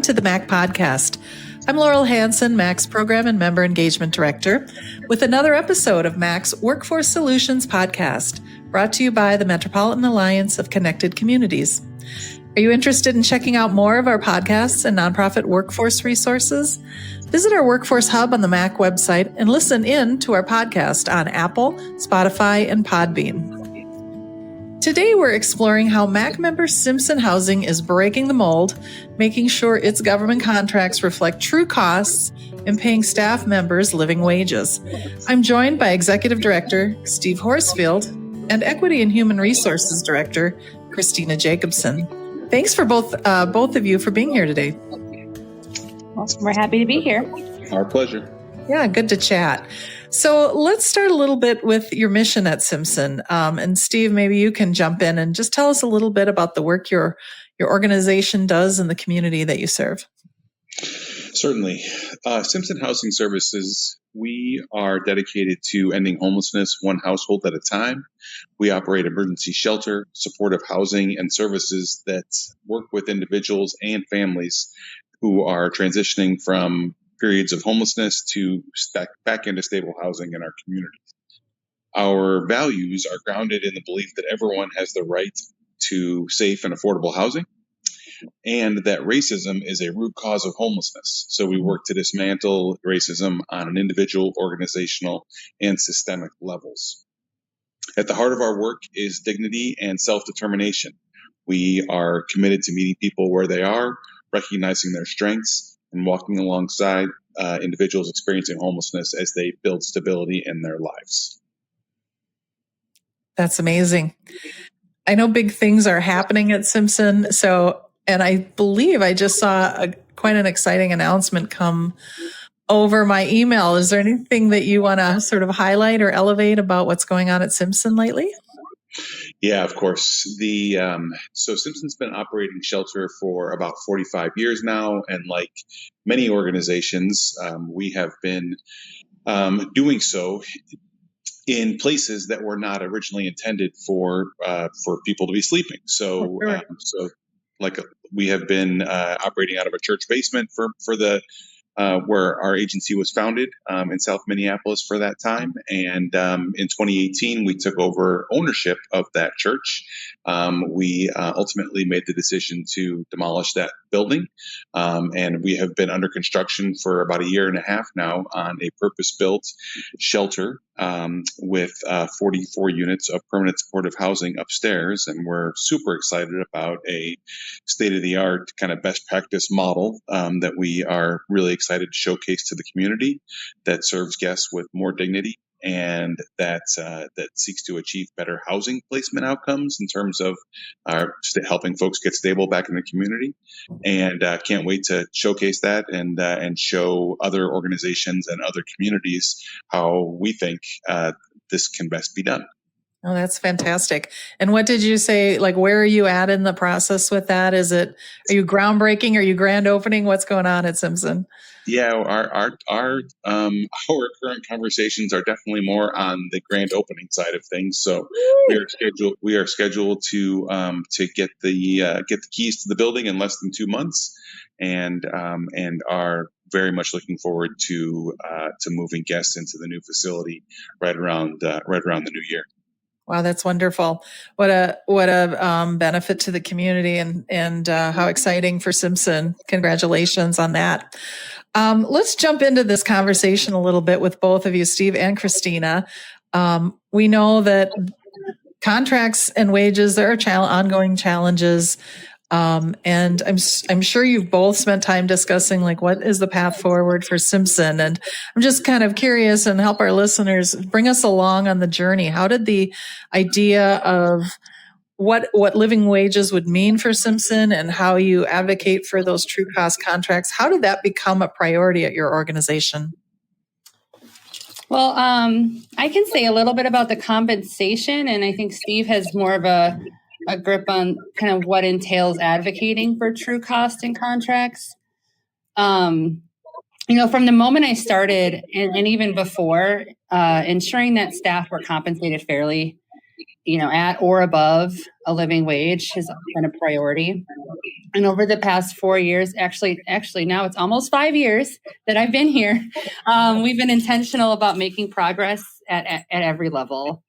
To the MACC podcast. I'm Laurel Hansen, MACC's Program and Member Engagement Director, with another episode of MACC's Workforce Solutions podcast, brought to you by the Metropolitan Alliance of Connected Communities. Are you interested in checking out more of our podcasts and nonprofit workforce resources? Visit our Workforce Hub on the MACC website and listen in to our podcast on Apple, Spotify, and Podbean. Today, we're exploring how MACC member Simpson Housing is breaking the mold, making sure its government contracts reflect true costs, and paying staff members living wages. I'm joined by Executive Director Steve Horsfield and Equity and Human Resources Director Christina Jacobson. Thanks for both of you for being here today. Well, we're happy to be here. Our pleasure. Yeah, good to chat. So let's start a little bit with your mission at Simpson. And Steve, maybe you can jump in and just tell us a little bit about the work your organization does in the community that you serve. Certainly. Simpson Housing Services, we are dedicated to ending homelessness one household at a time. We operate emergency shelter, supportive housing, and services that work with individuals and families who are transitioning from periods of homelessness to back into stable housing in our communities. Our values are grounded in the belief that everyone has the right to safe and affordable housing, and that racism is a root cause of homelessness. So we work to dismantle racism on an individual, organizational, and systemic levels. At the heart of our work is dignity and self-determination. We are committed to meeting people where they are, recognizing their strengths, and walking alongside individuals experiencing homelessness as they build stability in their lives. That's amazing. I know big things are happening at Simpson. And I believe I just saw quite an exciting announcement come over my email. Is there anything that you want to sort of highlight or elevate about what's going on at Simpson lately? Yeah, of course. So Simpson's been operating shelter for about 45 years now, and like many organizations, we have been doing so in places that were not originally intended for people to be sleeping. So, we have been operating out of a church basement for the where our agency was founded in South Minneapolis for that time. And in 2018, we took over ownership of that church. We ultimately made the decision to demolish that building. And we have been under construction for about a year and a half now on a purpose-built shelter with 44 units of permanent supportive housing upstairs. And we're super excited about a state-of-the-art kind of best practice model that we are really excited to showcase to the community, that serves guests with more dignity and that seeks to achieve better housing placement outcomes in terms of helping folks get stable back in the community. And can't wait to showcase that and show other organizations and other communities how we think this can best be done. Oh, that's fantastic. And what did you say, like, where are you at in the process with that? Are you groundbreaking? Are you grand opening? What's going on at Simpson? Yeah, our current conversations are definitely more on the grand opening side of things. So we are scheduled to get the keys to the building in less than 2 months, and are very much looking forward to moving guests into the new facility right around the new year. Wow, that's wonderful. What a benefit to the community and how exciting for Simpson. Congratulations on that. Let's jump into this conversation a little bit with both of you, Steve and Christina. We know that contracts and wages, there are ongoing challenges. And I'm sure you've both spent time discussing, like, what is the path forward for Simpson? And I'm just kind of curious, and help our listeners bring us along on the journey. How did the idea of what living wages would mean for Simpson and how you advocate for those true cost contracts, how did that become a priority at your organization? Well, I can say a little bit about the compensation, and I think Steve has more of a grip on kind of what entails advocating for true cost in contracts. From the moment I started and even before, ensuring that staff were compensated fairly, at or above a living wage has been a priority. And over the past 4 years, actually now it's almost 5 years that I've been here, we've been intentional about making progress at every level.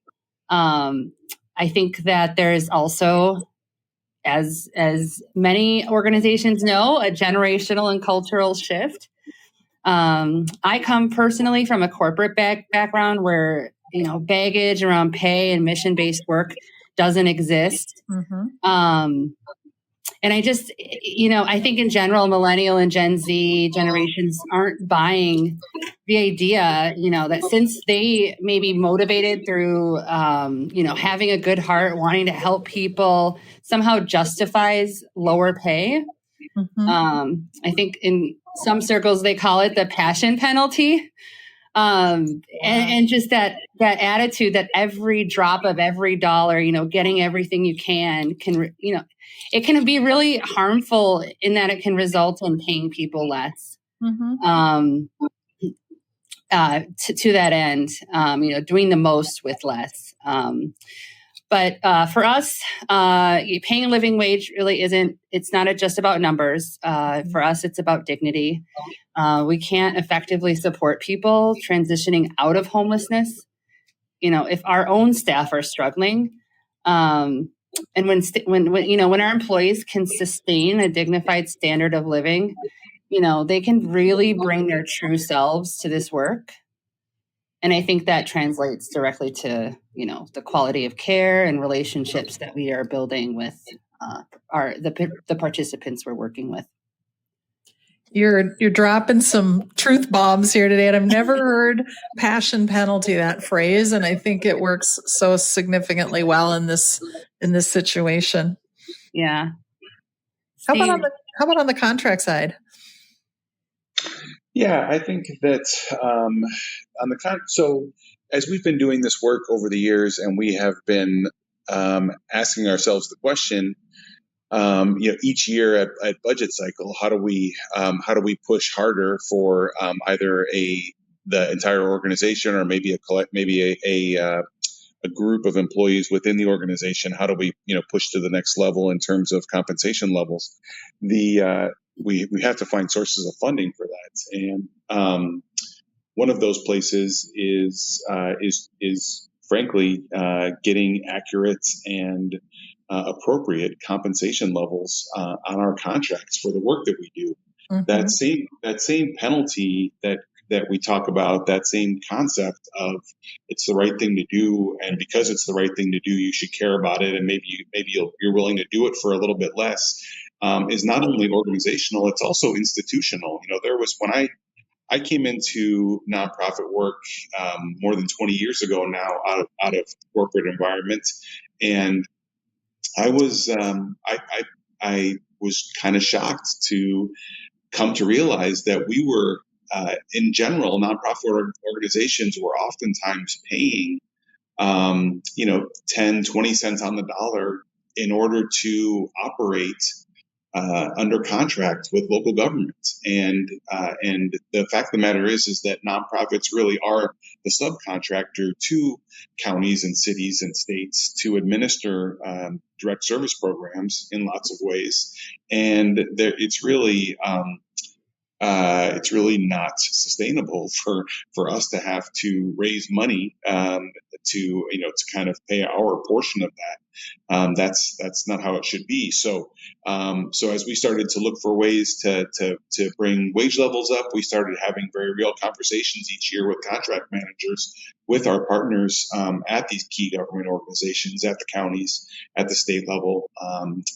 I think that there's also, as many organizations know, a generational and cultural shift. I come personally from a corporate background where, baggage around pay and mission-based work doesn't exist. Mm-hmm. And I just, I think in general, millennial and Gen Z generations aren't buying the idea, that since they may be motivated through, having a good heart, wanting to help people, somehow justifies lower pay. Mm-hmm. I think in some circles, they call it the passion penalty. And just that attitude that every drop of every dollar, getting everything you can, it can be really harmful in that it can result in paying people less. Mm-hmm. To that end, doing the most with less. But for us, paying a living wage really it's not just about numbers. For us, it's about dignity. We can't effectively support people transitioning out of homelessness, if our own staff are struggling. And when our employees can sustain a dignified standard of living, they can really bring their true selves to this work. And I think that translates directly to, the quality of care and relationships that we are building with the participants we're working with. You're dropping some truth bombs here today, and I've never heard passion penalty, that phrase, and I think it works so significantly well in this situation. Yeah. How about on the contract side? Yeah, I think that so as we've been doing this work over the years, and we have been asking ourselves the question, each year at budget cycle, how do we push harder for either the entire organization, or maybe a group of employees within the organization? How do we push to the next level in terms of compensation levels? We have to find sources of funding for that, and one of those places is frankly getting accurate and appropriate compensation levels on our contracts for the work that we do. Mm-hmm. That same penalty that we talk about, that same concept of it's the right thing to do, and because it's the right thing to do, you should care about it, and maybe you're willing to do it for a little bit less, is not only organizational, it's also institutional. There was, when I came into nonprofit work more than 20 years ago now, out of corporate environment, and I was I was kind of shocked to come to realize that we were, in general, nonprofit organizations were oftentimes paying 10, 20 cents on the dollar in order to operate under contract with local governments, and the fact of the matter is that nonprofits really are the subcontractor to counties and cities and states to administer direct service programs in lots of ways, and it's really not sustainable for us to have to raise money to kind of pay our portion of that. That's not how it should be. So as we started to look for ways to bring wage levels up, we started having very real conversations each year with contract managers, with our partners at these key government organizations, at the counties, at the state level,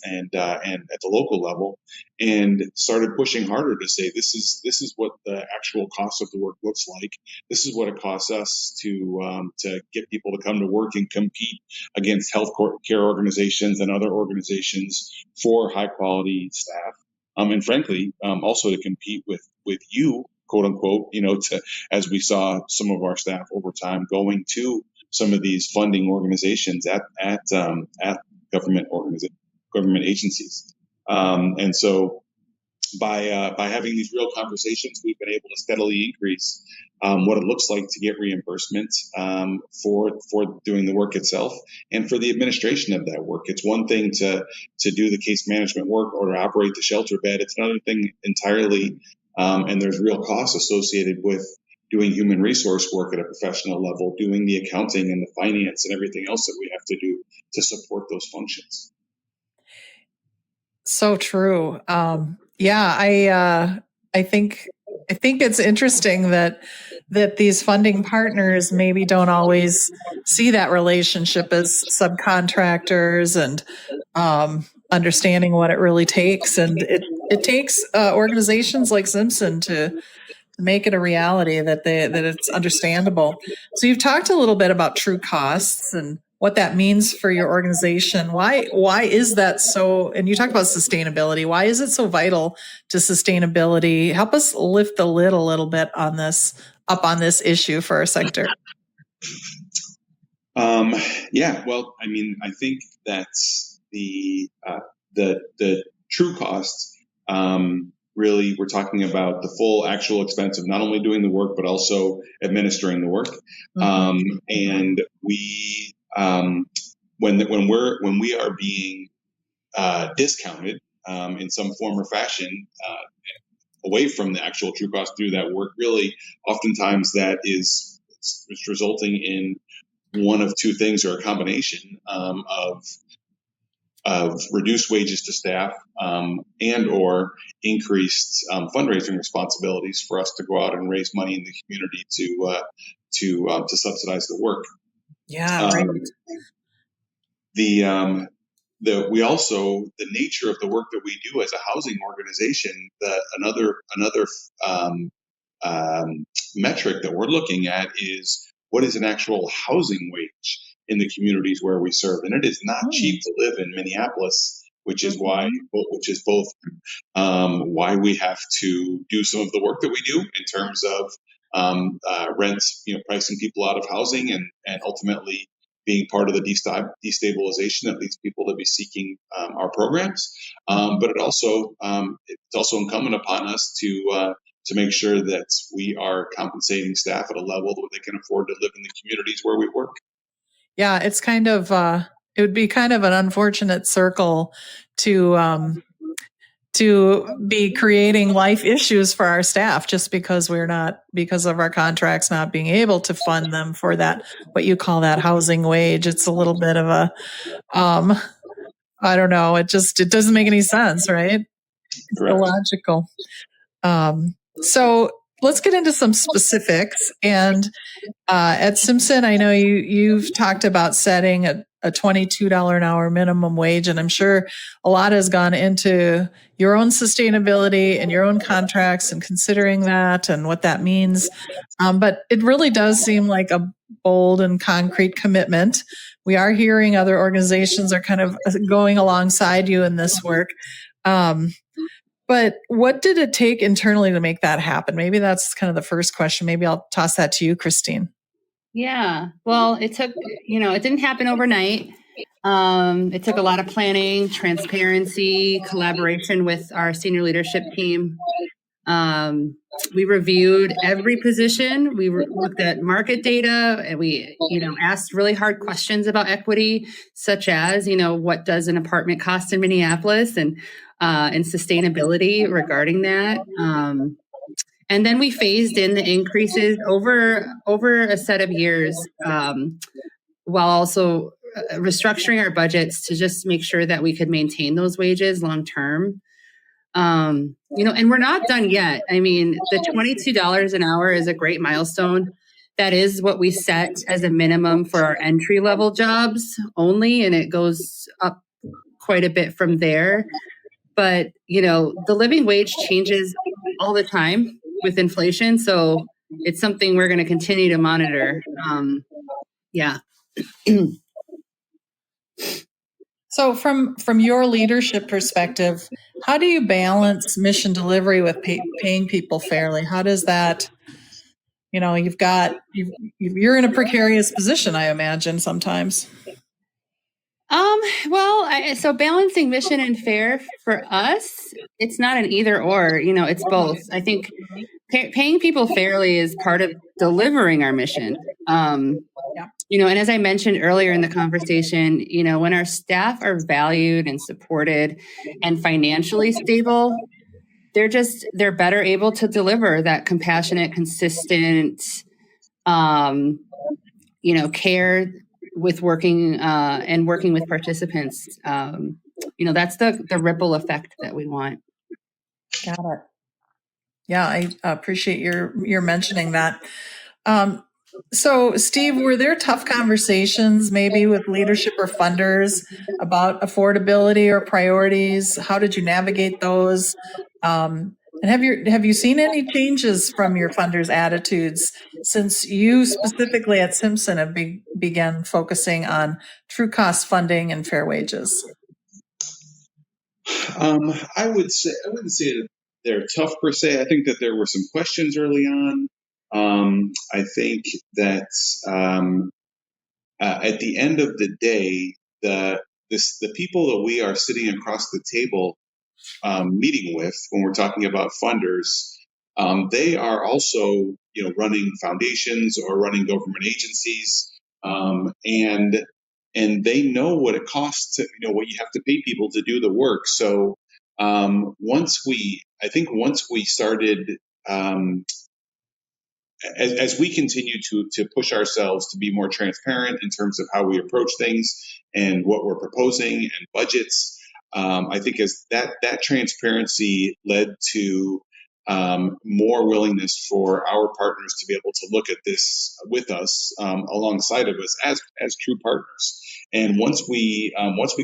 and at the local level, and started pushing harder to say, this is what the actual cost of the work looks like. This is what it costs us to get people to come to work and compete against health care organizations and other organizations for high quality staff, and frankly, also to compete with you, quote unquote, as we saw some of our staff over time going to some of these funding organizations at government agencies, and so by having these real conversations, we've been able to steadily increase what it looks like to get reimbursement for doing the work itself and for the administration of that work. It's one thing to do the case management work or to operate the shelter bed. It's another thing entirely, and there's real costs associated with doing human resource work at a professional level, doing the accounting and the finance and everything else that we have to do to support those functions. So true. I think it's interesting that these funding partners maybe don't always see that relationship as subcontractors and understanding what it really takes. And it takes organizations like Simpson to make it a reality that it's understandable. So you've talked a little bit about true costs and what that means for your organization. Why is that so? And you talk about sustainability. Why is it so vital to sustainability? Help us lift the lid a little bit on this issue for our sector. Well, I mean, I think that's the true costs. Really, we're talking about the full actual expense of not only doing the work, but also administering the work. Mm-hmm. And we, when we are being discounted in some form or fashion away from the actual true cost to do that work, really, oftentimes that is it's resulting in one of two things or a combination of reduced wages to staff and or increased fundraising responsibilities for us to go out and raise money in the community to subsidize the work. Yeah, right. We also, the nature of the work that we do as a housing organization, another metric that we're looking at is what is an actual housing wage in the communities where we serve, and it is not cheap to live in Minneapolis, which is both why we have to do some of the work that we do in terms of rents, pricing people out of housing, and ultimately being part of the destabilization that leads people to be seeking our programs. But it's also incumbent upon us to make sure that we are compensating staff at a level that they can afford to live in the communities where we work. Yeah, it's kind of it would be kind of an unfortunate circle to be creating life issues for our staff just because because of our contracts not being able to fund them for that, what you call that housing wage. It's a little bit of a I don't know. It doesn't make any sense, right? It's illogical. So let's get into some specifics. And at Simpson, I know you've talked about setting a $22 an hour minimum wage, and I'm sure a lot has gone into your own sustainability and your own contracts and considering that and what that means. But it really does seem like a bold and concrete commitment. We are hearing other organizations are kind of going alongside you in this work. But what did it take internally to make that happen? Maybe that's kind of the first question. Maybe I'll toss that to you, Christine. Yeah. Well, it took, it didn't happen overnight. It took a lot of planning, transparency, collaboration with our senior leadership team. We reviewed every position. We looked at market data, and we, asked really hard questions about equity, such as, what does an apartment cost in Minneapolis, and sustainability regarding that. And then we phased in the increases over a set of years, while also restructuring our budgets to just make sure that we could maintain those wages long term. And we're not done yet. I mean, the $22 an hour is a great milestone. That is what we set as a minimum for our entry level jobs only, and it goes up quite a bit from there. But, the living wage changes all the time with inflation. So it's something we're going to continue to monitor. Yeah. So from your leadership perspective, how do you balance mission delivery with paying people fairly? How does that, you're in a precarious position, I imagine, sometimes. So balancing mission and fare for us, it's not an either or, it's both. I think paying people fairly is part of delivering our mission. And as I mentioned earlier in the conversation, when our staff are valued and supported and financially stable, they're better able to deliver that compassionate, consistent, care with working with participants. That's the ripple effect that we want. Got it. Yeah, I appreciate your mentioning that. So, Steve, were there tough conversations maybe with leadership or funders about affordability or priorities? How did you navigate those? And have you seen any changes from your funders' attitudes since you specifically at Simpson have began focusing on true cost funding and fair wages? I wouldn't say that they're tough per se. I think that there were some questions early on. I think that at the end of the day, the people that we are sitting across the table meeting with when we're talking about funders, they are also running foundations or running government agencies, and they know what it costs to, what you have to pay people to do the work. So once we started, as we continue to push ourselves to be more transparent in terms of how we approach things and what we're proposing and budgets, I think as that transparency led to more willingness for our partners to be able to look at this with us, alongside of us as true partners. And once we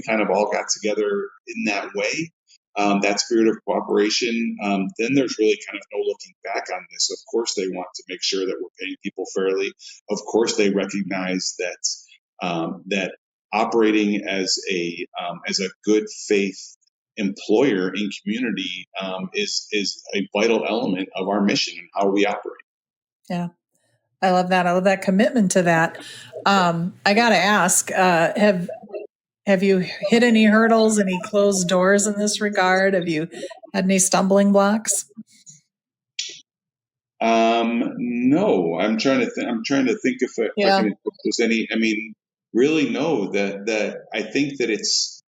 kind of all got together in that way, that spirit of cooperation, then there's really kind of no looking back on this. Of course, they want to make sure that we're paying people fairly. Of course, they recognize that operating as a good faith employer in community is a vital element of our mission and how we operate. Yeah, I love that. I love that commitment to that. I got to ask, have you hit any hurdles, any closed doors in this regard? Have you had any stumbling blocks? No, I'm trying to think if I can, if there's any. I mean, really, no. That I think that it's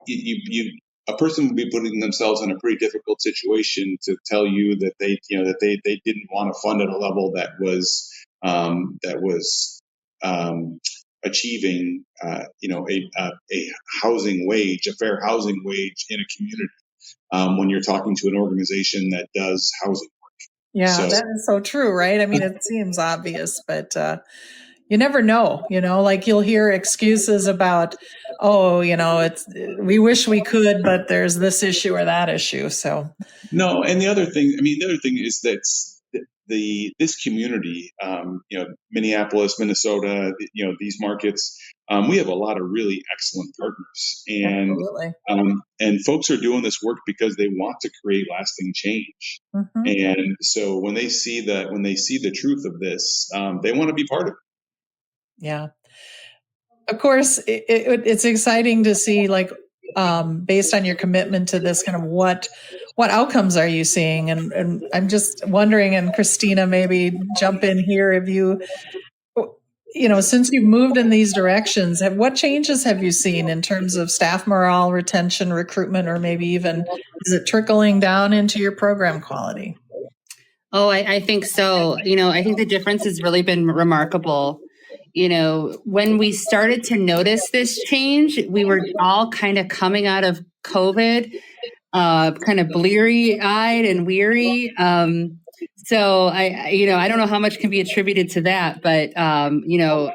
you a person would be putting themselves in a pretty difficult situation to tell you that they didn't want to fund at a level that was achieving a housing wage, a fair housing wage in a community, when you're talking to an organization that does housing work. Yeah, that is so true, right? I mean, it seems obvious, but you never know, like you'll hear excuses about, we wish we could, but there's this issue or that issue. So no. And the other thing is that this community, Minneapolis, Minnesota, these markets, we have a lot of really excellent partners, and folks are doing this work because they want to create lasting change. Mm-hmm. And so when they see the truth of this, they want to be part of it. Yeah. Of course, it's exciting to see, like, based on your commitment to this, kind of what outcomes are you seeing? And I'm just wondering, and Christina, maybe jump in here. Have you, since you've moved in these directions, what changes have you seen in terms of staff morale, retention, recruitment, or maybe even is it trickling down into your program quality? Oh, I think so. I think the difference has really been remarkable. When we started to notice this change, we were all kind of coming out of COVID, kind of bleary-eyed and weary. So I don't know how much can be attributed to that, but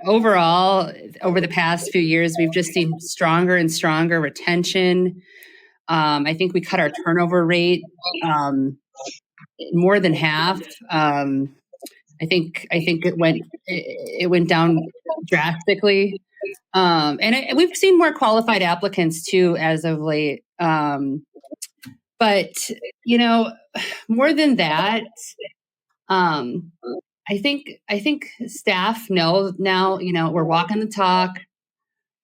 overall, over the past few years, we've just seen stronger and stronger retention. I think we cut our turnover rate more than half. I think it went down drastically, and we've seen more qualified applicants too as of late. But more than that, I think staff know now. We're walking the talk.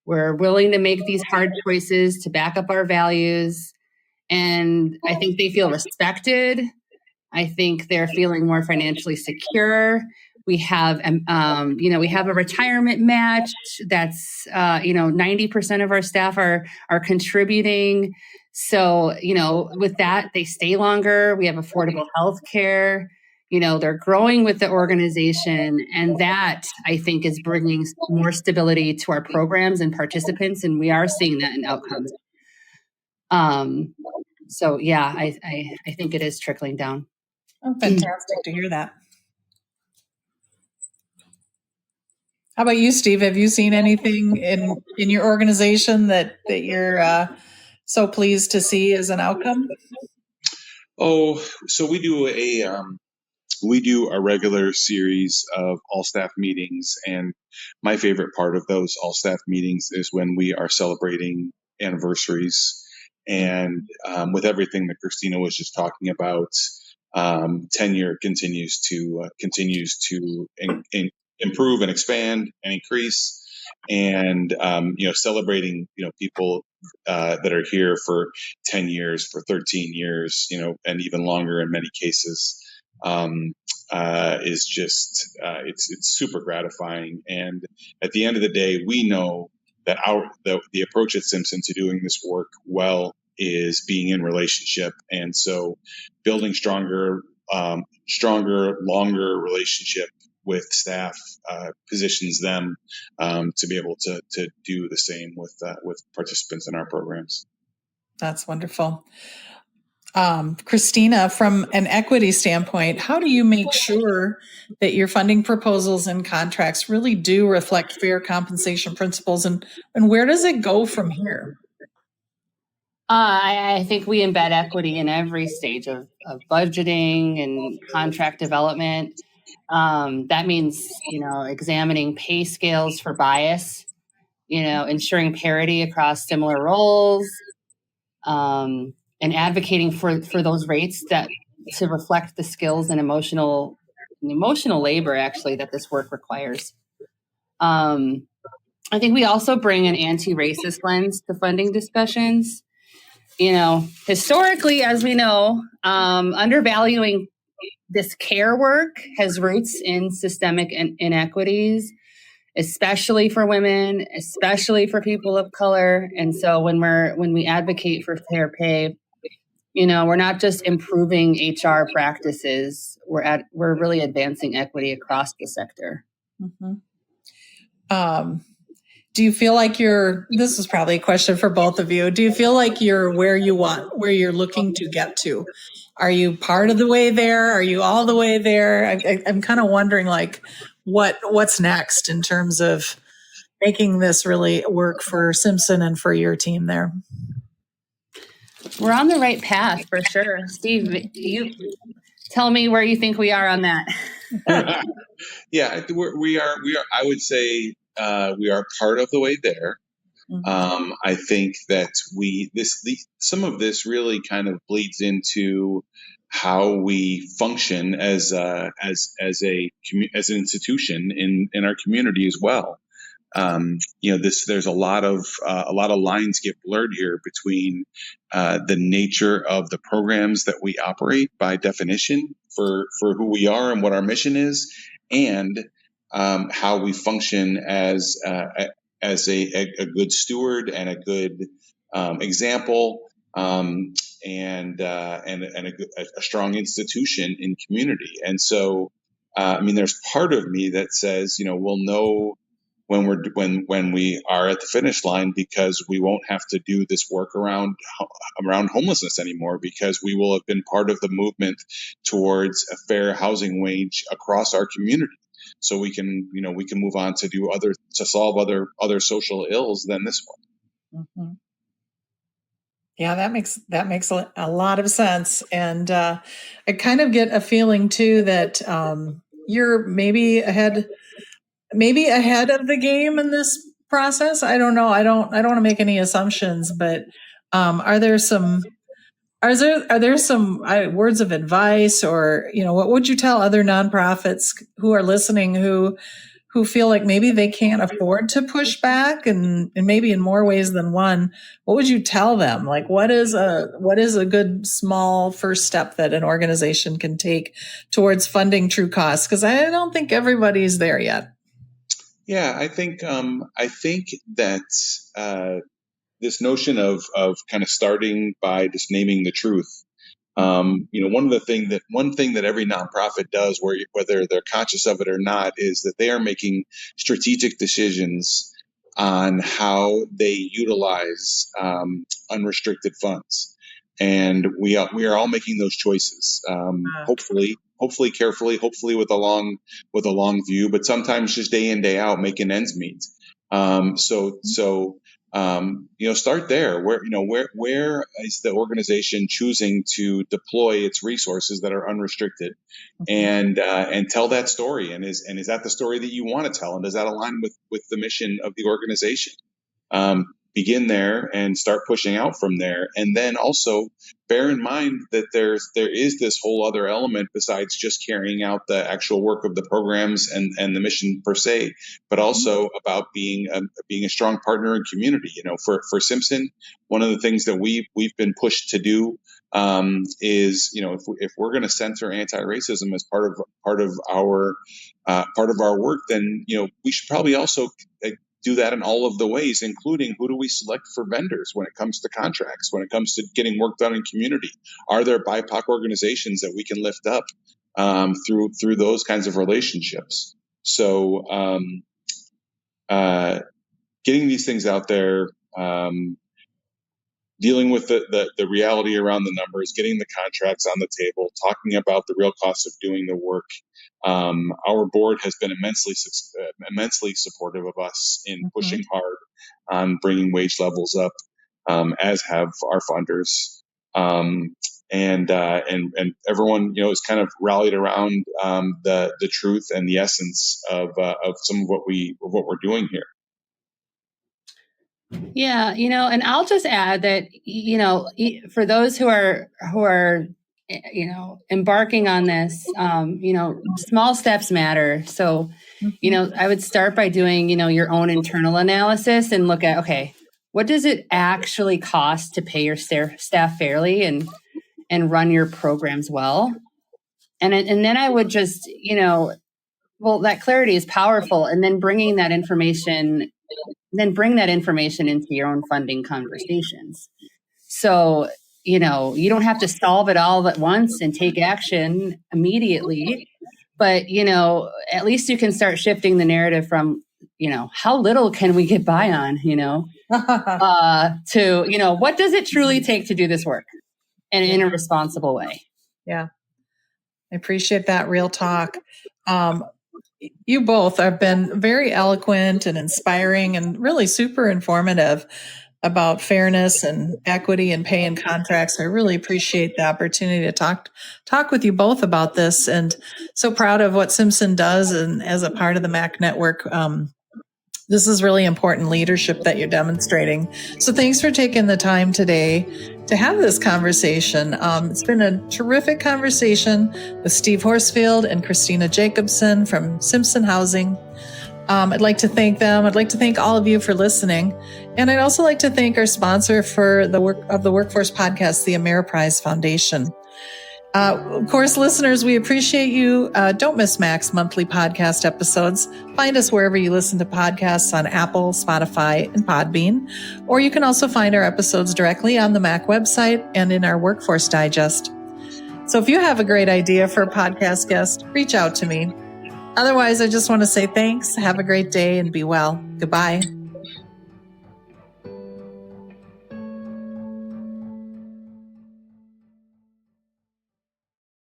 We're willing to make these hard choices to back up our values. And I think they feel respected. I think they're feeling more financially secure. We have, we have a retirement match that's, 90% of our staff are contributing. So, with that, they stay longer. We have affordable health care. They're growing with the organization. And that, I think, is bringing more stability to our programs and participants. And we are seeing that in outcomes. So, yeah, I think it is trickling down. Oh, fantastic to hear that. How about you, Steve? Have you seen anything in your organization that you're so pleased to see as an outcome? Oh, so we do a regular series of all staff meetings, and my favorite part of those all staff meetings is when we are celebrating anniversaries. And with everything that Christina was just talking about, tenure continues to improve and expand and increase. And celebrating people that are here for 10 years, for 13 years, and even longer in many cases, is just it's super gratifying. And at the end of the day, we know that the approach at Simpson to doing this work well is being in relationship, and so building stronger, longer relationship with staff positions them to be able to do the same with participants in our programs. That's wonderful. Christina, from an equity standpoint, how do you make sure that your funding proposals and contracts really do reflect fair compensation principles, and where does it go from here? I think we embed equity in every stage of budgeting and contract development. That means, examining pay scales for bias, ensuring parity across similar roles, and advocating for those rates to reflect the skills and emotional labor, actually, that this work requires. I think we also bring an anti-racist lens to funding discussions. Historically, as we know, undervaluing this care work has roots in systemic inequities, especially for women, especially for people of color. And so when we advocate for fair pay, we're not just improving HR practices, we're really advancing equity across the sector. Mm-hmm. Do you feel like this is probably a question for both of you. Do you feel like you're where you're looking to get to? Are you part of the way there? Are you all the way there? I'm kind of wondering, like, what's next in terms of making this really work for Simpson and for your team there? We're on the right path for sure. Steve, you tell me where you think we are on that. Yeah, we are. I would say we are part of the way there. Mm-hmm. I think that some of this really kind of bleeds into how we function as an institution in our community as well. There's a lot of lines get blurred here between the nature of the programs that we operate by definition for who we are and what our mission is, and how we function as a good steward and a good example, and a strong institution in community. And so, there's part of me that says, we'll know when we are at the finish line, because we won't have to do this work around homelessness anymore, because we will have been part of the movement towards a fair housing wage across our community. So we can move on to solve other social ills than this one. Mm-hmm. Yeah, that makes a lot of sense, and I kind of get a feeling too that you're maybe ahead of the game in this process. I don't know. I don't want to make any assumptions, but are there some words of advice, or what would you tell other nonprofits who are listening, who who feel like maybe they can't afford to push back and maybe in more ways than one, what would you tell them? Like, what is a good small first step that an organization can take towards funding true costs? Because I don't think everybody's there yet. Yeah, I think that this notion of kind of starting by just naming the truth. One thing that every nonprofit does, whether they're conscious of it or not, is that they are making strategic decisions on how they utilize unrestricted funds, and we are all making those choices. Hopefully carefully, hopefully with a long view, but sometimes just day in, day out, making ends meet. Start there. Where is the organization choosing to deploy its resources that are unrestricted, and tell that story? And is that the story that you want to tell? And does that align with the mission of the organization? Begin there and start pushing out from there. And then also bear in mind that there is this whole other element besides just carrying out the actual work of the programs and the mission per se, but also about being a strong partner in community. For Simpson, one of the things that we've been pushed to do is, if we're going to center anti-racism as part of our work, then we should probably also do that in all of the ways, including who do we select for vendors when it comes to contracts, when it comes to getting work done in community. Are there BIPOC organizations that we can lift up through those kinds of relationships? So getting these things out there, dealing with the reality around the numbers, getting the contracts on the table, talking about the real cost of doing the work. Our board has been immensely supportive of us in pushing hard on bringing wage levels up, as have our funders. And everyone, is kind of rallied around the truth and the essence of some of what we're doing here. Yeah, and I'll just add that, for those who are embarking on this, small steps matter. So, I would start by doing, your own internal analysis and look at, okay, what does it actually cost to pay your staff fairly and run your programs well? And then I would just, that clarity is powerful. And then bring that information into your own funding conversations. So, you don't have to solve it all at once and take action immediately, but, at least you can start shifting the narrative from, how little can we get by on, to, what does it truly take to do this work and in a responsible way? Yeah. I appreciate that real talk. You both have been very eloquent and inspiring and really super informative about fairness and equity and pay and contracts. I really appreciate the opportunity to talk with you both about this, and so proud of what Simpson does and as a part of the MACC network. This is really important leadership that you're demonstrating. So thanks for taking the time today to have this conversation. It's been a terrific conversation with Steve Horsfield and Christina Jacobson from Simpson Housing. I'd like to thank them. I'd like to thank all of you for listening. And I'd also like to thank our sponsor for the work of the Workforce Podcast, the Ameriprise Foundation. Of course, listeners, we appreciate you. Don't miss MACC's monthly podcast episodes. Find us wherever you listen to podcasts on Apple, Spotify, and Podbean. Or you can also find our episodes directly on the MACC website and in our Workforce Digest. So if you have a great idea for a podcast guest, reach out to me. Otherwise, I just want to say thanks. Have a great day and be well. Goodbye.